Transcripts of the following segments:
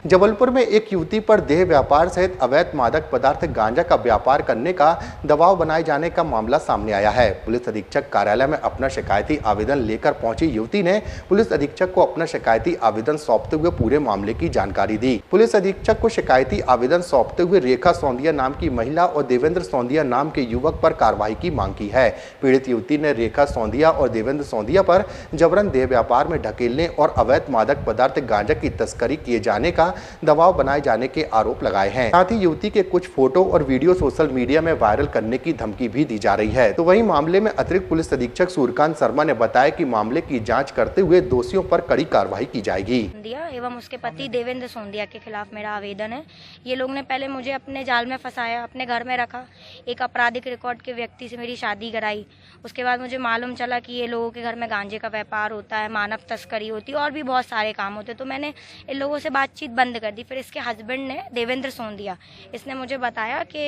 जबलपुर में एक युवती पर देह व्यापार सहित अवैध मादक पदार्थ गांजा का व्यापार करने का दबाव बनाए जाने का मामला सामने आया है। पुलिस अधीक्षक कार्यालय में अपना शिकायती आवेदन लेकर पहुंची युवती ने पुलिस अधीक्षक को अपना शिकायती आवेदन सौंपते हुए पूरे मामले की जानकारी दी। पुलिस अधीक्षक को शिकायती आवेदन सौंपते हुए रेखा सौंदिया नाम की महिला और देवेंद्र सौंदिया नाम के युवक पर कार्रवाई की मांग की है। पीड़ित युवती ने रेखा सौंदिया और देवेंद्र सौंदिया पर जबरन देह व्यापार में ढकेलने और अवैध मादक पदार्थ गांजा की तस्करी किए जाने का दबाव बनाए जाने के आरोप लगाए हैं। साथ ही युवती के कुछ फोटो और वीडियो सोशल मीडिया में वायरल करने की धमकी भी दी जा रही है। तो वहीं मामले में अतिरिक्त पुलिस अधीक्षक सूर्यकांत शर्मा ने बताया कि मामले की जांच करते हुए दोषियों पर कड़ी कार्रवाई की जाएगी। एवं उसके पति देवेंद्र सौंदिया के खिलाफ मेरा आवेदन है। ये लोग ने पहले मुझे अपने जाल में फंसाया, अपने घर में रखा, एक आपराधिक रिकॉर्ड के व्यक्ति से मेरी शादी कराई। उसके बाद मुझे मालूम चला कि ये लोगों के घर में गांजे का व्यापार होता है, मानव तस्करी होती है और भी बहुत सारे काम होते, तो मैंने इन लोगों से बातचीत बंद कर दी। फिर इसके हस्बैंड ने, देवेंद्र सौंदिया, इसने मुझे बताया कि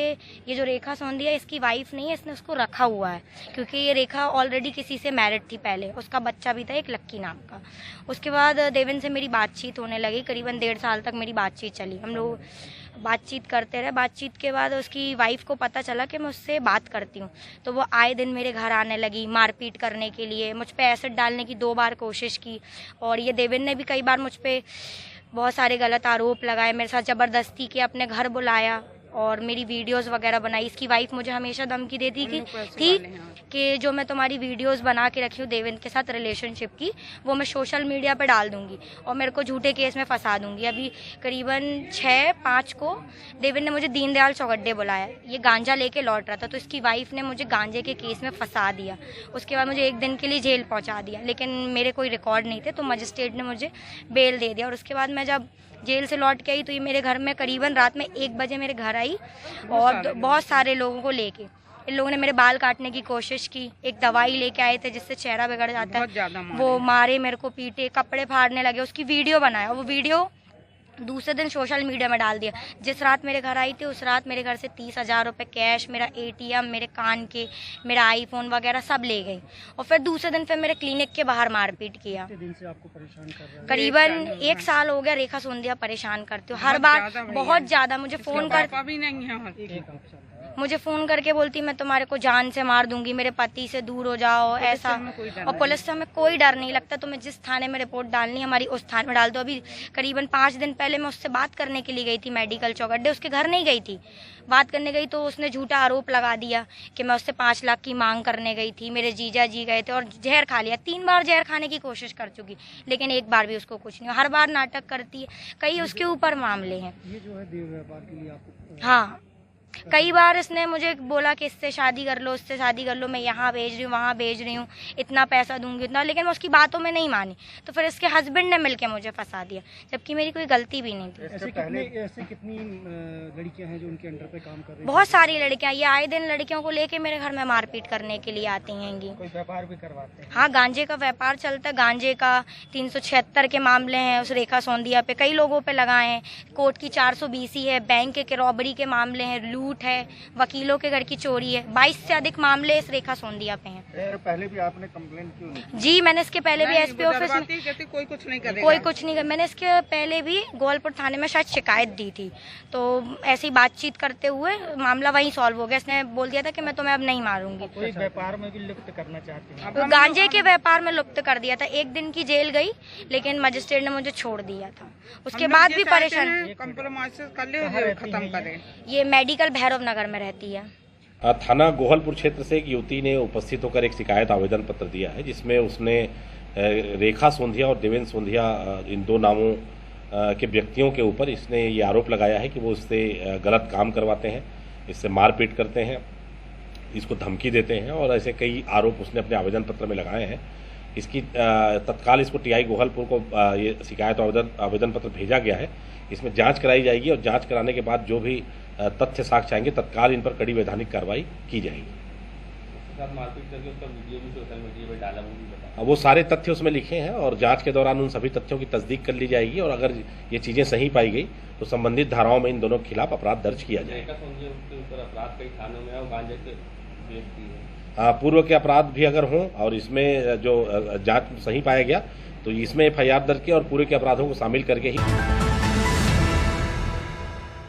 ये जो रेखा सौंदिया इसकी वाइफ नहीं है, इसने उसको रखा हुआ है क्योंकि ये रेखा ऑलरेडी किसी से मैरिड थी पहले, उसका बच्चा भी था एक लक्की नाम का। उसके बाद देवेंद्र से मेरी बातचीत होने लगी, करीबन 1.5 साल तक मेरी बातचीत चली। हम लोग बातचीत करते रहे। बातचीत के बाद उसकी वाइफ को पता चला कि मैं उससे बात करती हूँ, तो वो आए दिन मेरे घर आने लगी मारपीट करने के लिए। मुझ पे एसिड डालने की 2 बार कोशिश की और ये देवेंद्र ने भी कई बार मुझ पे बहुत सारे गलत आरोप लगाए, मेरे साथ ज़बरदस्ती किया, अपने घर बुलाया और मेरी वीडियोस वगैरह बनाई। इसकी वाइफ मुझे हमेशा धमकी देती थी कि जो मैं तुम्हारी वीडियोस बना के रखी हूँ देवेंद्र के साथ रिलेशनशिप की, वो मैं सोशल मीडिया पे डाल दूंगी और मेरे को झूठे केस में फंसा दूंगी। अभी करीबन 6-5 को देवेंद्र ने मुझे दीनदयाल चौगड्डे बुलाया, ये गांजा लेके लौट रहा था, तो इसकी वाइफ ने मुझे गांजे के केस में फंसा दिया। उसके बाद मुझे 1 दिन के लिए जेल पहुँचा दिया, लेकिन मेरे कोई रिकॉर्ड नहीं थे, तो मजिस्ट्रेट ने मुझे बेल दे दिया। और उसके बाद मैं जब जेल से लौट के आई तो ये मेरे घर में करीबन रात में 1 बजे मेरे घर आई और बहुत सारे लोगों को लेके इन लोगों ने मेरे बाल काटने की कोशिश की। एक दवाई लेके आए थे जिससे चेहरा बिगड़ जाता है, वो मारे, मेरे को पीटे, कपड़े फाड़ने लगे। उसकी वीडियो बनाया, वो वीडियो दूसरे दिन सोशल मीडिया में डाल दिया। जिस रात मेरे घर आई थी उस रात मेरे घर से 30,000 रुपये कैश, मेरा ATM, मेरे कान के, मेरा आईफोन वगैरह सब ले गई। और फिर दूसरे दिन फिर मेरे क्लिनिक के बाहर मारपीट किया। दिन से आपको परेशान कर रहा है? करीबन 1 साल हो गया रेखा सौंदिया परेशान करती हूँ हर बार, बहुत ज्यादा। मुझे फ़ोन करके बोलती मैं तुम्हारे को जान से मार दूंगी, मेरे पति से दूर हो जाओ, ऐसा। और पुलिस से हमें कोई डर नहीं लगता। तुम्हें जिस थाने में रिपोर्ट डालनी है हमारी उस थाने में डाल दो। अभी करीबन 5 दिन पहले मैं उससे बात करने के लिए गई थी मेडिकल चौगड्डे, उसके घर नहीं गई थी, बात करने गई तो उसने झूठा आरोप लगा दिया कि मैं उससे 5 लाख की मांग करने गई थी। मेरे जीजा जी गए थे और जहर खा लिया। 3 बार जहर खाने की कोशिश कर चुकी, लेकिन 1 बार भी उसको कुछ नहीं। हर बार नाटक करती है। कई उसके ऊपर मामले हैं। ये जो है देह व्यापार के लिए आपको? हाँ, कई बार इसने मुझे बोला कि इससे शादी कर लो, इससे शादी कर लो, मैं यहाँ भेज रही हूँ, वहाँ भेज रही हूँ, इतना पैसा दूंगी, इतना, लेकिन मैं उसकी बातों में नहीं मानी। तो फिर इसके हस्बैंड ने मिलके मुझे फंसा दिया, जबकि मेरी कोई गलती भी नहीं थी। ऐसे कितनी लड़कियां हैं जो उनके अंडर पे काम कर रही हैं? बहुत सारी लड़कियां, ये आए दिन लड़कियों को लेके मेरे घर में मारपीट करने के लिए आती हैंगी। कोई व्यापार भी करवाते हैं? हाँ, गांजे का व्यापार चलता है। गांजे का 376 के मामले हैं उस रेखा सौंदिया पे, कई लोगों पे लगाए हैं। कोर्ट की 420 है, बैंक के रॉबरी के मामले हैं, लूट है, वकीलों के घर की चोरी है। 22 से अधिक मामले इस रेखा सौंदिया पे हैं। पहले भी आपने कंप्लेंट क्यों नहीं? जी, मैंने इसके पहले भी SP ऑफिस में कोई कुछ नहीं कर, मैंने इसके पहले भी गोलपुर थाने में शायद शिकायत दी थी, तो ऐसी बातचीत करते हुए मामला वहीं सॉल्व हो गया। इसने बोल दिया था कि मैं तुम्हें अब नहीं मारूंगी। कोई व्यापार में भी लिप्त करना चाहते हैं? तो गांजे के व्यापार में लुप्त कर दिया था। 1 दिन की जेल गई, लेकिन मजिस्ट्रेट ने मुझे छोड़ दिया था। उसके बाद भी परेशान। ये मेडिकल भैरव नगर में रहती है। थाना गोहलपुर क्षेत्र से एक युवती ने उपस्थित होकर एक शिकायत आवेदन पत्र दिया है, जिसमें उसने रेखा सौंदिया और देवेंद्र सौंदिया इन 2 नामों के व्यक्तियों के ऊपर इसने ये आरोप लगाया है कि वो इससे गलत काम करवाते हैं, इससे मारपीट करते हैं, इसको धमकी देते हैं और ऐसे कई आरोप उसने अपने आवेदन पत्र में लगाए हैं। इसकी तत्काल इसको TI गोहलपुर को ये शिकायत आवेदन पत्र भेजा गया है। इसमें जांच कराई जाएगी और जांच कराने के बाद जो भी तथ्य साक्ष्य आएंगे तत्काल इन पर कड़ी वैधानिक कार्रवाई की जाएगी। मारपीट करके उसका वीडियो भी सोशल मीडिया पे डाला, वो भी बताया। वो सारे तथ्य उसमें लिखे हैं और जांच के दौरान उन सभी तथ्यों की तस्दीक कर ली जाएगी और अगर ये चीजें सही पाई गई तो संबंधित धाराओं में इन दोनों के खिलाफ अपराध दर्ज किया जाएगा। अपराध कई थानों में और गांजे के बेचती है। पूर्व के अपराध भी अगर हों और इसमें जो जांच सही पाया गया तो इसमें FIR दर्ज किया और पूरे के अपराधों को शामिल करके ही